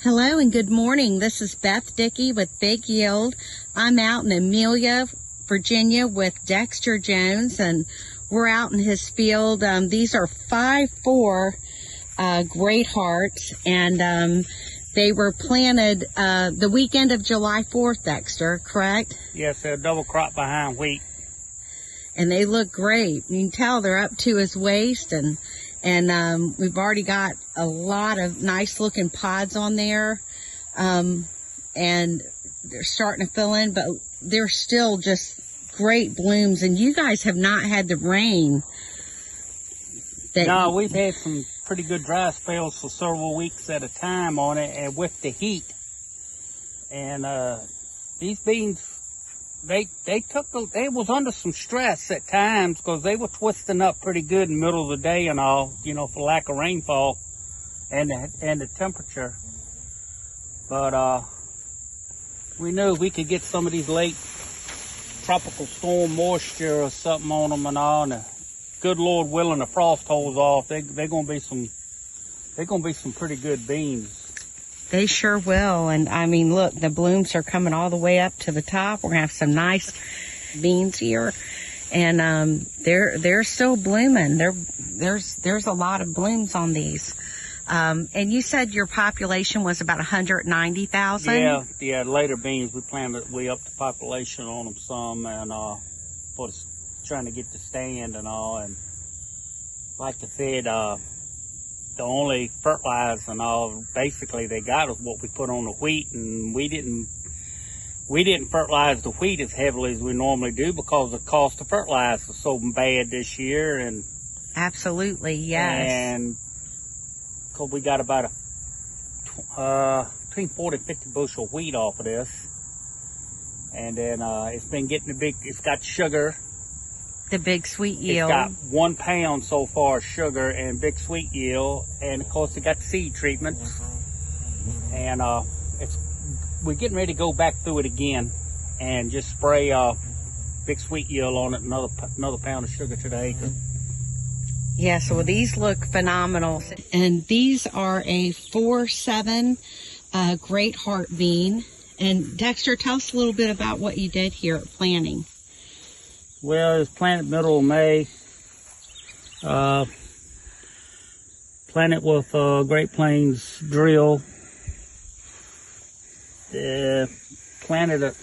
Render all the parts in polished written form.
Hello and good morning. This is Beth Dickey with BigYield. I'm out in Amelia, Virginia with Dexter Jones, and we're out in his field. These are 5-4 Great Hearts, and they were planted the weekend of July 4th, Dexter, correct? Yes, they're double crop behind wheat. And they look great. You can tell they're up to his waist, and we've already got a lot of nice looking pods on there, and they're starting to fill in, but they're still just great blooms. And you guys have not had the rain. No, we've had some pretty good dry spells for several weeks at a time on it, and with the heat. And these beans, they was under some stress at times because they were twisting up pretty good in the middle of the day and all, for lack of rainfall and the temperature. But we knew we could get some of these late tropical storm moisture or something on them and all, and good Lord willing, the frost holds off. They're gonna be some pretty good beans. They sure will. And I mean, look, the blooms are coming all the way up to the top. We're gonna have some nice beans here, and they're still blooming. There's a lot of blooms on these. And you said your population was about 190,000. Yeah. Later beans, we upped the population on them some, and trying to get the stand and all. And like I said, the only fertilizer and all basically they got is what we put on the wheat, and we didn't fertilize the wheat as heavily as we normally do because the cost of fertilizer is so bad this year. And absolutely, yes. And because we got about between 40 and 50 bushel wheat off of this, and then it's been getting it's got sugar. The big sweet yield. It's got 1 pound so far sugar and big sweet yield, and of course it got seed treatment. And we're getting ready to go back through it again and just spray big sweet yield on it, another pound of sugar to the acre. Yeah, so these look phenomenal. And these are a 4-7 Great Heart bean. And Dexter, tell us a little bit about what you did here at planting. Well, it was planted middle of May. Planted with Great Plains drill. Planted at,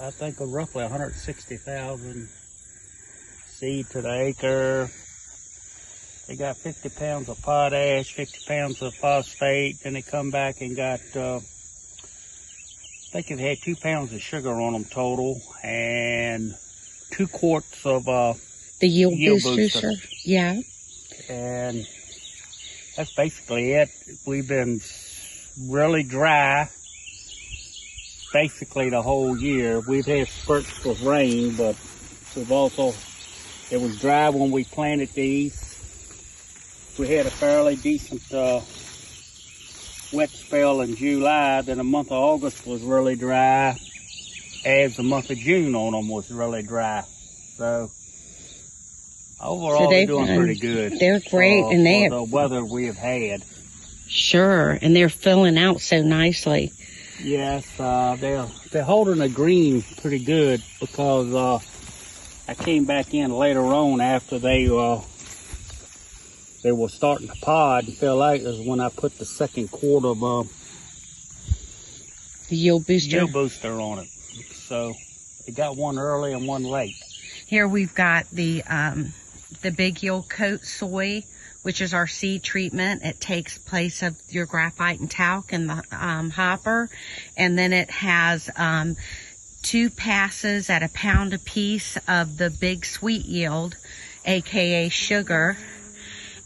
I think, roughly 160,000 seed to the acre. They got 50 pounds of potash, 50 pounds of phosphate. Then they come back and got, I think it had 2 pounds of sugar on them total, and 2 quarts of the yield booster. Yeah. And that's basically it. We've been really dry basically the whole year. We've had spurts of rain, but it was dry when we planted these. We had a fairly decent wet spell in July. Then the month of August was really dry, as the month of June on them was really dry. So overall, they're doing pretty good. They're great, and for the weather we have had. Sure, and they're filling out so nicely. Yes, they're holding the green pretty good because I came back in later on after they were starting to pod and fill out. Is when I put the second quart of the yield booster on it. So they got one early and one late. Here we've got the BigYield Coat Soy, which is our seed treatment. It takes place of your graphite and talc in the hopper, and then it has 2 passes at 1 pound apiece of the big sweet yield, aka sugar,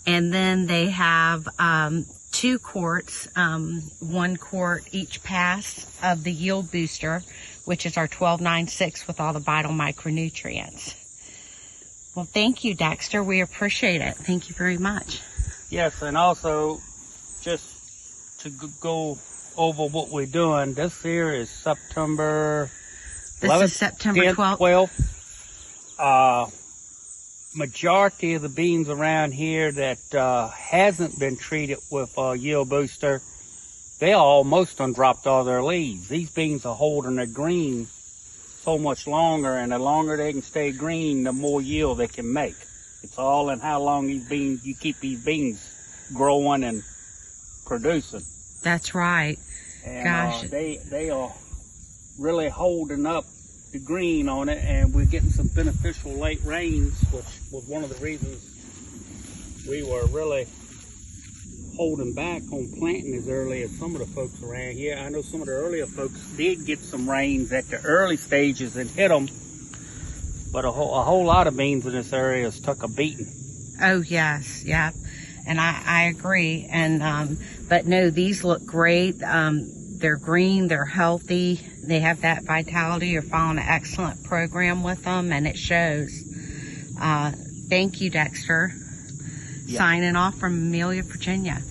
and then they have 2 quarts, 1 quart each pass of the yield booster, which is our 1296 with all the vital micronutrients. Well, thank you, Dexter. We appreciate it. Thank you very much. Yes, and also just to go over what we're doing, this here is September 11th. This is September 12th. Majority of the beans around here that hasn't been treated with yield booster they almost done dropped all their leaves. These beans are holding their green so much longer, and the longer they can stay green, the more yield they can make. It's all in how long you keep these beans growing and producing. That's right. And Gosh. They are really holding up the green on it, and we're getting some beneficial late rains, which was one of the reasons we were really holding back on planting as early as some of the folks around here. I know some of the earlier folks did get some rains at the early stages and hit them, but a whole lot of beans in this area has took a beating. Oh yes, yeah, and I agree. And but no, these look great. They're green, they're healthy, they have that vitality. You're following an excellent program with them, and it shows. Thank you, Dexter. Yeah. Signing off from Amelia, Virginia.